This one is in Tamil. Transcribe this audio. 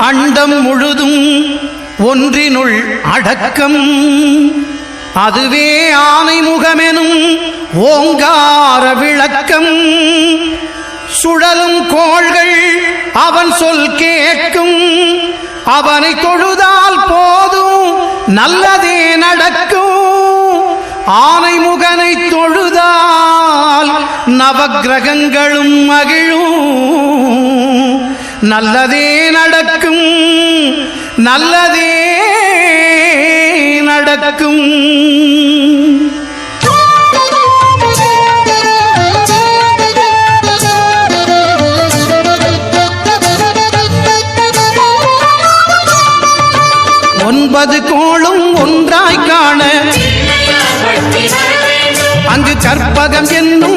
அண்டம் முழுதும் ஒன்றினுள் அடக்கம். அதுவே ஆனை முகமெனும் ஓங்கார விளக்கம். சுழலும் கோள்கள் அவன் சொல் கேட்கும். அவனை தொழுதால் போதும் நல்லதே நடக்கும். ஆனை முகனை தொழுதால் நவக்கிரகங்களும் மகிழும். நல்லதே நடக்கும், நல்லதே நடக்கும். ஒன்பது கோளும் ஒன்றாய் காண அங்கு கற்பகம் என்னும்